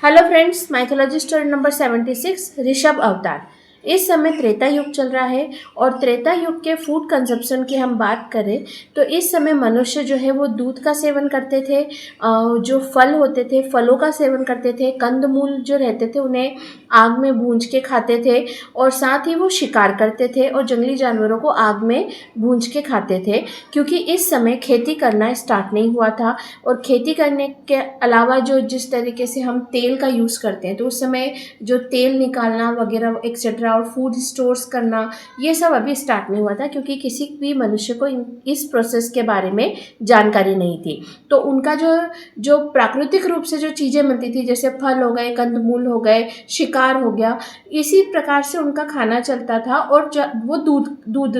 Hello friends, mythology story number 76 Rishabh अवतार। इस समय त्रेता युग चल रहा है और त्रेता युग के फूड कंजप्शन की हम बात करें तो इस समय मनुष्य जो है वो दूध का सेवन करते थे, जो फल होते थे फलों का सेवन करते थे, कंदमूल जो रहते थे उन्हें आग में भूंज के खाते थे और साथ ही वो शिकार करते थे और जंगली जानवरों को आग में भूंज के खाते थे, क्योंकि इस समय खेती करना स्टार्ट नहीं हुआ था। और खेती करने के अलावा जो जिस तरीके से हम तेल का यूज़ करते हैं तो उस समय जो तेल निकालना वगैरह एक्सेट्रा और फूड स्टोर्स करना ये सब अभी स्टार्ट नहीं हुआ था, क्योंकि किसी भी मनुष्य को इस प्रोसेस के बारे में जानकारी नहीं थी। तो उनका जो जो प्राकृतिक रूप से जो चीज़ें मिलती थी जैसे फल हो गए, कंदमूल हो गए, शिकार हो गया, इसी प्रकार से उनका खाना चलता था। और वो दूध दूध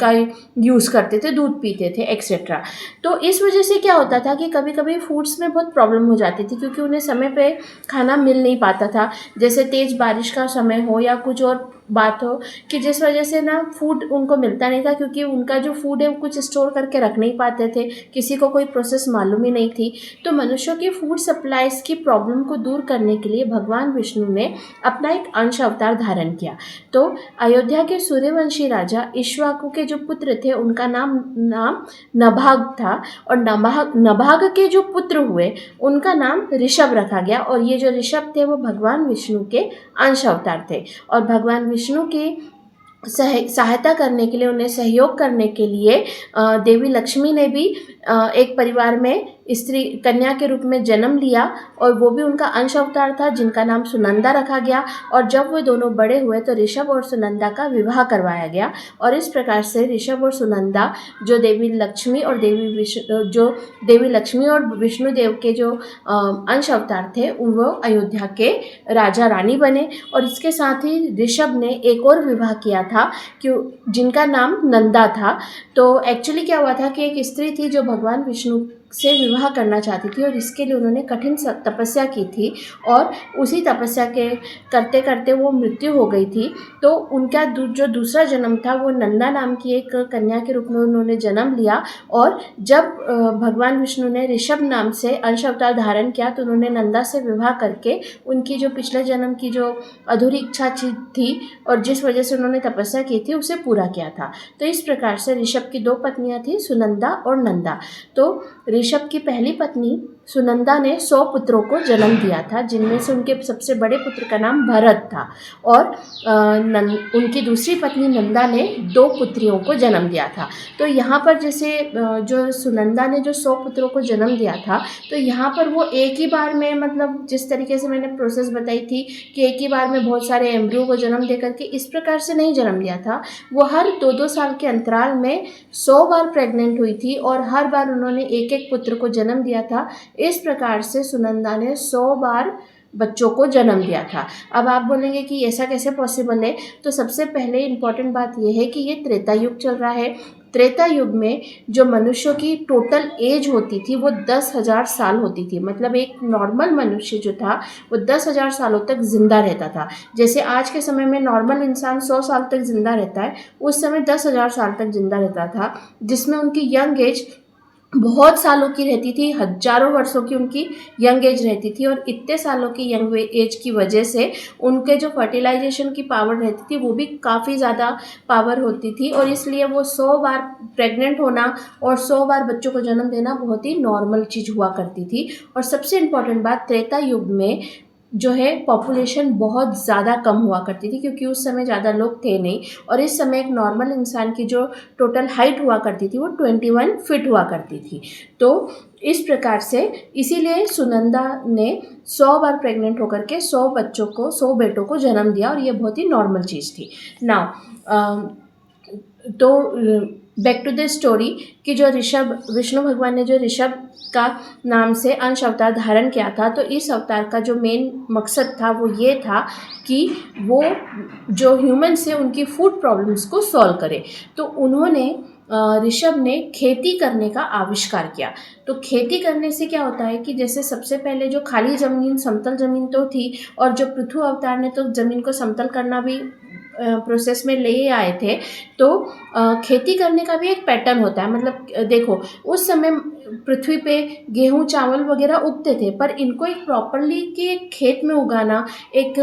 का यूज़ करते थे, दूध पीते थे एक्सेट्रा। तो इस वजह से क्या होता था कि कभी कभी फूड्स में बहुत प्रॉब्लम हो जाती थी, क्योंकि उन्हें समय पे खाना मिल नहीं पाता था। जैसे तेज़ बारिश का समय हो या कुछ और बात हो कि जिस वजह से ना फूड उनको मिलता नहीं था, क्योंकि उनका जो फूड है वो कुछ स्टोर करके रख नहीं पाते थे, किसी को कोई प्रोसेस मालूम ही नहीं थी। तो मनुष्यों की फूड सप्लाईज की प्रॉब्लम को दूर करने के लिए भगवान विष्णु ने अपना एक अंश अवतार धारण किया। तो अयोध्या के सूर्यवंशी राजा इक्ष्वाकु के जो पुत्र थे उनका नाम नभाग था, और नभाग के जो पुत्र हुए उनका नाम ऋषभ रखा गया। और ये जो ऋषभ थे वो भगवान विष्णु के अंश अवतार थे, और भगवान विष्णु की सहायता करने के लिए, उन्हें सहयोग करने के लिए देवी लक्ष्मी ने भी एक परिवार में स्त्री कन्या के रूप में जन्म लिया, और वो भी उनका अंश अवतार था जिनका नाम सुनंदा रखा गया। और जब वो दोनों बड़े हुए तो ऋषभ और सुनंदा का विवाह करवाया गया, और इस प्रकार से ऋषभ और सुनंदा जो देवी लक्ष्मी और विष्णु देव के जो अंश अवतार थे वो अयोध्या के राजा रानी बने। और इसके साथ ही ऋषभ ने एक और विवाह किया था जिनका नाम नंदा था। तो एक्चुअली क्या हुआ था कि एक स्त्री थी जो भगवान विष्णु से विवाह करना चाहती थी, और इसके लिए उन्होंने कठिन तपस्या की थी, और उसी तपस्या के करते करते वो मृत्यु हो गई थी। तो उनका जो दूसरा जन्म था वो नंदा नाम की एक कन्या के रूप में उन्होंने जन्म लिया। और जब भगवान विष्णु ने ऋषभ नाम से अंश अवतार धारण किया तो उन्होंने नंदा से विवाह करके उनकी जो पिछले जन्म की जो अधूरी इच्छा थी और जिस वजह से उन्होंने तपस्या की थी उसे पूरा किया था। तो इस प्रकार से ऋषभ की दो पत्नियां थी, सुनंदा और नंदा। तो ऋषभ की पहली पत्नी सुनंदा ने 100 पुत्रों को जन्म दिया था, जिनमें से उनके सबसे बड़े पुत्र का नाम भरत था, और उनकी दूसरी पत्नी नंदा ने 2 पुत्रियों को जन्म दिया था। तो यहाँ पर जैसे जो सुनंदा ने जो 100 पुत्रों को जन्म दिया था, तो यहाँ पर वो एक ही बार में, मतलब जिस तरीके से मैंने प्रोसेस बताई थी कि एक ही बार में बहुत सारे एम्ब्रियो को जन्म दे करके, इस प्रकार से नहीं जन्म दिया था। वो हर 2-2 साल के अंतराल में 100 बार प्रेग्नेंट हुई थी, और हर बार उन्होंने एक एक पुत्र को जन्म दिया था। इस प्रकार से सुनंदा ने 100 बार बच्चों को जन्म दिया था। अब आप बोलेंगे कि ऐसा कैसे पॉसिबल है, तो सबसे पहले इम्पॉर्टेंट बात यह है कि ये त्रेता युग चल रहा है। त्रेता युग में जो मनुष्यों की टोटल एज होती थी वो 10,000 साल होती थी। मतलब एक नॉर्मल मनुष्य जो था वो 10,000 सालों तक जिंदा रहता था। जैसे आज के समय में नॉर्मल इंसान 100 साल तक जिंदा रहता है, उस समय 10,000 साल तक जिंदा रहता था, जिसमें उनकी यंग एज बहुत सालों की रहती थी, हजारों वर्षों की उनकी यंग एज रहती थी। और इतने सालों की यंग एज की वजह से उनके जो फर्टिलाइजेशन की पावर रहती थी वो भी काफ़ी ज़्यादा पावर होती थी, और इसलिए वो 100 बार प्रेग्नेंट होना और 100 बार बच्चों को जन्म देना बहुत ही नॉर्मल चीज़ हुआ करती थी। और सबसे इम्पॉर्टेंट बात, त्रेता युग में जो है पॉपुलेशन बहुत ज़्यादा कम हुआ करती थी, क्योंकि उस समय ज़्यादा लोग थे नहीं, और इस समय एक नॉर्मल इंसान की जो टोटल हाइट हुआ करती थी वो 21 फीट हुआ करती थी। तो इस प्रकार से इसीलिए सुनंदा ने 100 बार प्रेग्नेंट होकर के 100 बेटों को जन्म दिया, और ये बहुत ही नॉर्मल चीज़ थी। नाउ तो बैक टू द स्टोरी कि जो विष्णु भगवान ने जो ऋषभ का नाम से अंश अवतार धारण किया था, तो इस अवतार का जो मेन मकसद था वो ये था कि वो जो ह्यूमन से उनकी फूड प्रॉब्लम्स को सॉल्व करे। तो उन्होंने ऋषभ ने खेती करने का आविष्कार किया। तो खेती करने से क्या होता है कि जैसे सबसे पहले जो खाली ज़मीन, समतल ज़मीन तो थी, और जो पृथु अवतार ने तो ज़मीन को समतल करना भी प्रोसेस में ले आए थे। तो खेती करने का भी एक पैटर्न होता है। मतलब देखो, उस समय पृथ्वी पे गेहूँ चावल वगैरह उगते थे, पर इनको एक प्रॉपरली कि खेत में उगाना, एक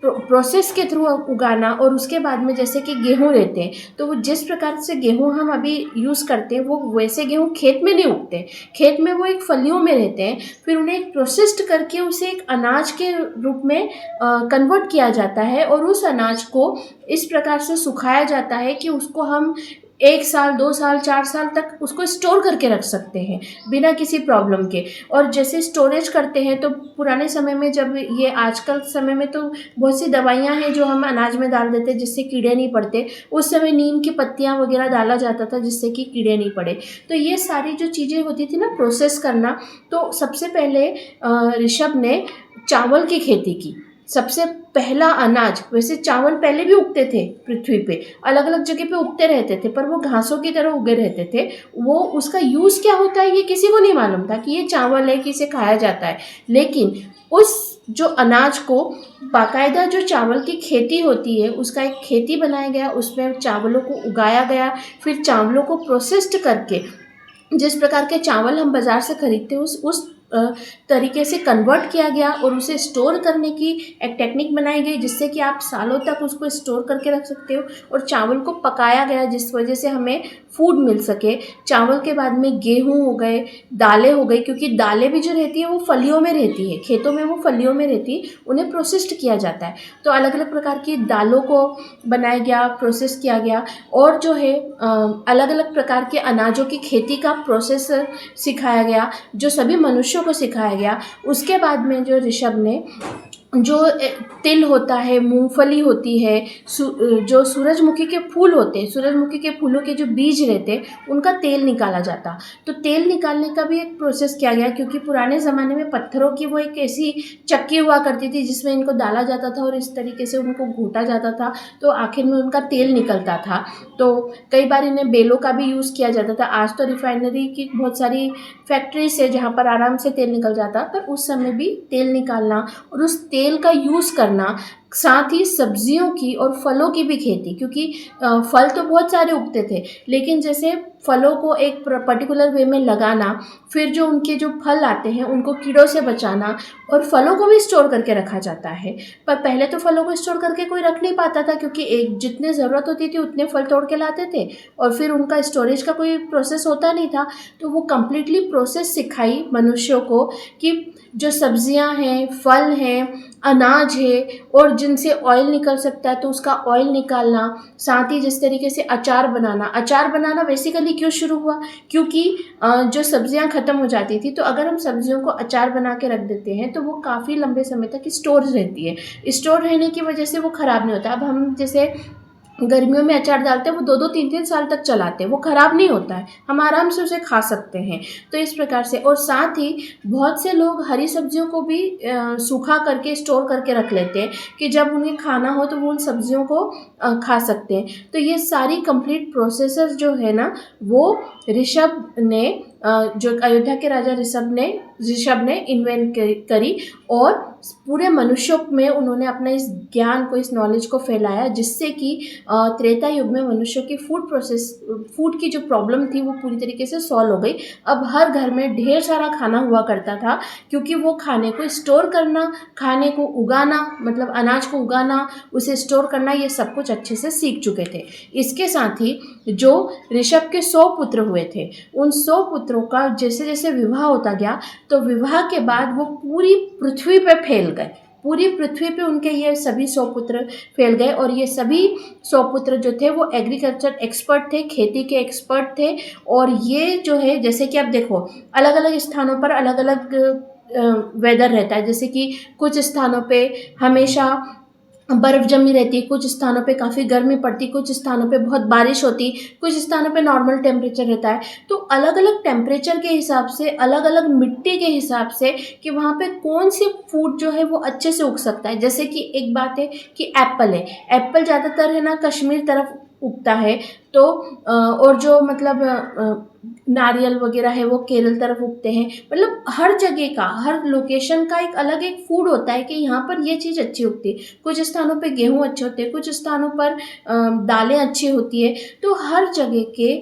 प्रोसेस के थ्रू उगाना, और उसके बाद में जैसे कि गेहूँ रहते हैं तो वो जिस प्रकार से गेहूँ हम अभी यूज़ करते हैं वो वैसे गेहूँ खेत में नहीं उगते। खेत में वो एक फलियों में रहते हैं, फिर उन्हें एक प्रोसेस्ड करके उसे एक अनाज के रूप में कन्वर्ट किया जाता है, और उस अनाज को इस प्रकार से सुखाया जाता है कि उसको हम 1 साल 2 साल 4 साल तक उसको स्टोर करके रख सकते हैं बिना किसी प्रॉब्लम के। और जैसे स्टोरेज करते हैं तो पुराने समय में, जब ये आजकल समय में तो बहुत सी दवाइयाँ हैं जो हम अनाज में डाल देते हैं जिससे कीड़े नहीं पड़ते। उस समय नीम की पत्तियाँ वगैरह डाला जाता था जिससे कि कीड़े नहीं पड़े। तो ये सारी जो चीज़ें होती थी ना प्रोसेस करना, तो सबसे पहले ऋषभ ने चावल की खेती की। सबसे पहला अनाज, वैसे चावल पहले भी उगते थे पृथ्वी पे, अलग अलग जगह पे उगते रहते थे, पर वो घासों की तरह उगे रहते थे। वो उसका यूज़ क्या होता है ये किसी को नहीं मालूम था कि ये चावल है कि इसे खाया जाता है। लेकिन उस जो अनाज को बाकायदा जो चावल की खेती होती है उसका एक खेती बनाया गया, उसमें चावलों को उगाया गया, फिर चावलों को प्रोसेस्ड करके जिस प्रकार के चावल हम बाज़ार से खरीदते हैं उस तरीके से कन्वर्ट किया गया, और उसे स्टोर करने की एक टेक्निक बनाई गई जिससे कि आप सालों तक उसको स्टोर करके रख सकते हो। और चावल को पकाया गया जिस वजह से हमें फूड मिल सके। चावल के बाद में गेहूँ हो गए, दालें हो गई, क्योंकि दालें भी जो रहती है वो फलियों में रहती है, खेतों में वो फलियों में रहती है, उन्हें प्रोसेस्ड किया जाता है। तो अलग अलग प्रकार की दालों को बनाया गया, प्रोसेस किया गया, और जो है अलग अलग प्रकार के अनाजों की खेती का प्रोसेस सिखाया गया जो सभी मनुष्यों को सिखाया गया। उसके बाद में जो ऋषभ ने जो तिल होता है, मूंगफली होती है, जो सूरजमुखी के फूल होते हैं, सूरजमुखी के फूलों के जो बीज रहते हैं उनका तेल निकाला जाता। तो तेल निकालने का भी एक प्रोसेस किया गया, क्योंकि पुराने ज़माने में पत्थरों की वो एक ऐसी चक्की हुआ करती थी जिसमें इनको डाला जाता था और इस तरीके से उनको घोटा जाता था, तो आखिर में उनका तेल निकलता था। तो कई बार इन्हें बेलों का भी यूज़ किया जाता था। आज तो रिफाइनरी की बहुत सारी फैक्ट्रीज है जहाँ पर आराम से तेल निकल जाता, पर उस समय भी तेल निकालना और उस तेल का यूज़ करना, साथ ही सब्जियों की और फलों की भी खेती, क्योंकि फल तो बहुत सारे उगते थे, लेकिन जैसे फलों को एक पर्टिकुलर वे में लगाना, फिर जो उनके जो फल आते हैं उनको कीड़ों से बचाना, और फलों को भी स्टोर करके रखा जाता है। पर पहले तो फलों को स्टोर करके कोई रख नहीं पाता था, क्योंकि एक जितने ज़रूरत होती थी उतने फल तोड़ के लाते थे, और फिर उनका स्टोरेज का कोई प्रोसेस होता नहीं था। तो वो कम्प्लीटली प्रोसेस सिखाई मनुष्यों को कि जो सब्जियां हैं, फल हैं, अनाज है, और जिनसे ऑयल निकल सकता है तो उसका ऑयल निकालना, साथ ही जिस तरीके से अचार बनाना बेसिकली क्यों शुरू हुआ, क्योंकि जो सब्जियां ख़त्म हो जाती थी, तो अगर हम सब्जियों को अचार बना के रख देते हैं तो वो काफ़ी लंबे समय तक स्टोर रहती है। स्टोर रहने की वजह से वो ख़राब नहीं होता। अब हम जैसे गर्मियों में अचार डालते हैं, वो 2-2 3-3 साल तक चलाते हैं, वो ख़राब नहीं होता है, हम आराम से उसे खा सकते हैं। तो इस प्रकार से, और साथ ही बहुत से लोग हरी सब्जियों को भी सूखा करके स्टोर करके रख लेते हैं कि जब उन्हें खाना हो तो वो उन सब्जियों को खा सकते हैं। तो ये सारी कंप्लीट प्रोसेसेस जो है ना, वो ऋषभ ने जो अयोध्या के राजा ऋषभ ने इन्वेंट करी, और पूरे मनुष्यों में उन्होंने अपना इस ज्ञान को, इस नॉलेज को फैलाया, जिससे कि त्रेता युग में मनुष्यों की फूड की जो प्रॉब्लम थी वो पूरी तरीके से सॉल्व हो गई। अब हर घर में ढेर सारा खाना हुआ करता था, क्योंकि वो खाने को स्टोर करना, खाने को उगाना, मतलब अनाज को उगाना, उसे स्टोर करना, ये सब कुछ अच्छे से सीख चुके थे। इसके साथ ही जो ऋषभ के 100 पुत्र हुए थे, उन 100 पुत्रों का जैसे जैसे विवाह होता गया, तो विवाह के बाद वो पूरी पृथ्वी पे फैल गए। पूरी पृथ्वी पे उनके ये सभी 100 पुत्र फैल गए, और ये सभी 100 पुत्र जो थे वो एग्रीकल्चर एक्सपर्ट थे, खेती के एक्सपर्ट थे। और ये जो है, जैसे कि आप देखो, अलग अलग स्थानों पर अलग अलग वेदर रहता है। जैसे कि कुछ स्थानों पे हमेशा बर्फ़ जमी रहती है, कुछ स्थानों पे काफ़ी गर्मी पड़ती, कुछ स्थानों पे बहुत बारिश होती, कुछ स्थानों पे नॉर्मल टेम्परेचर रहता है। तो अलग अलग टेम्परेचर के हिसाब से, अलग अलग मिट्टी के हिसाब से, कि वहाँ पे कौन सी फूड जो है वो अच्छे से उग सकता है। जैसे कि एक बात है कि एप्पल है, एप्पल ज़्यादातर है ना कश्मीर तरफ उगता है, तो और जो मतलब नारियल वगैरह है वो केरल तरफ उगते हैं। मतलब हर जगह का, हर लोकेशन का एक अलग एक फूड होता है कि यहाँ पर ये चीज़ अच्छी उगती है। कुछ स्थानों पे गेहूँ अच्छे होते हैं, कुछ स्थानों पर दालें अच्छी होती है। तो हर जगह के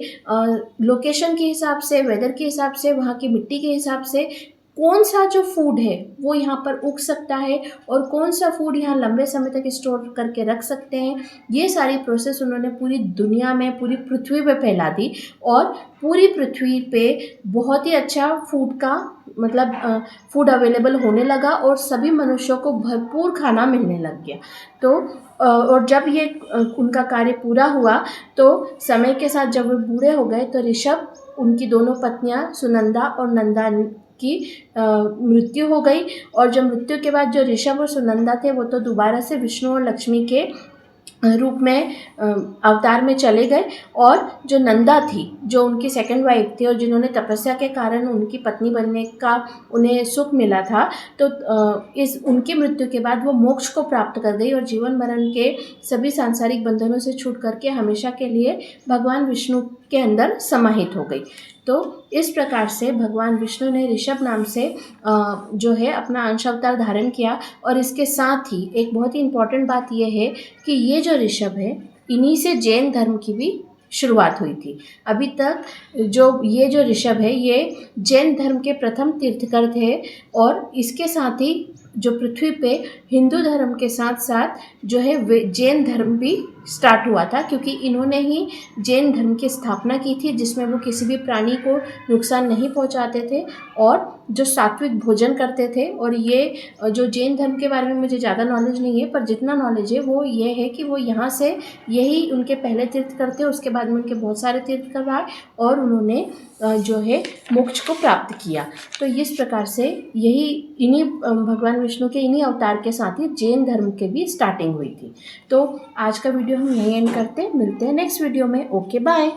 लोकेशन के हिसाब से, वेदर के हिसाब से, वहाँ की मिट्टी के हिसाब से कौन सा जो फूड है वो यहाँ पर उग सकता है और कौन सा फूड यहाँ लंबे समय तक स्टोर करके रख सकते हैं, ये सारी प्रोसेस उन्होंने पूरी दुनिया में, पूरी पृथ्वी पे फैला दी। और पूरी पृथ्वी पे बहुत ही अच्छा फूड का मतलब फूड अवेलेबल होने लगा और सभी मनुष्यों को भरपूर खाना मिलने लग गया। तो और जब ये उनका कार्य पूरा हुआ तो समय के साथ जब वो बूढ़े हो गए तो ऋषभ, उनकी दोनों पत्नियां सुनंदा और नंदा की मृत्यु हो गई। और जब मृत्यु के बाद जो ऋषभ और सुनंदा थे वो तो दोबारा से विष्णु और लक्ष्मी के रूप में अवतार में चले गए। और जो नंदा थी, जो उनकी सेकंड वाइफ थी और जिन्होंने तपस्या के कारण उनकी पत्नी बनने का उन्हें सुख मिला था, तो इस उनकी मृत्यु के बाद वो मोक्ष को प्राप्त कर गई और जीवन मरण के सभी सांसारिक बंधनों से छूट करके हमेशा के लिए भगवान विष्णु के अंदर समाहित हो गई। तो इस प्रकार से भगवान विष्णु ने ऋषभ नाम से जो है अपना अंश अवतार धारण किया। और इसके साथ ही एक बहुत ही इम्पॉर्टेंट बात यह है कि ये जो ऋषभ है, इन्हीं से जैन धर्म की भी शुरुआत हुई थी। अभी तक जो ये जो ऋषभ है ये जैन धर्म के प्रथम तीर्थकर थे। और इसके साथ ही जो पृथ्वी पे हिंदू धर्म के साथ साथ जो है वे जैन धर्म भी स्टार्ट हुआ था, क्योंकि इन्होंने ही जैन धर्म की स्थापना की थी, जिसमें वो किसी भी प्राणी को नुकसान नहीं पहुंचाते थे और जो सात्विक भोजन करते थे। और ये जो जैन धर्म के बारे में मुझे ज़्यादा नॉलेज नहीं है, पर जितना नॉलेज है वो ये है कि वो यहाँ से यही उनके पहले तीर्थकर थे। उसके बाद में उनके बहुत सारे तीर्थकर आए और उन्होंने जो है मोक्ष को प्राप्त किया। तो इस प्रकार से यही इन्हीं भगवान विष्णु के इन्हीं अवतार के साथ ही जैन धर्म के भी स्टार्टिंग हुई थी। तो आज का वीडियो हम यहीं एंड करते हैं, मिलते हैं नेक्स्ट वीडियो में। Okay bye.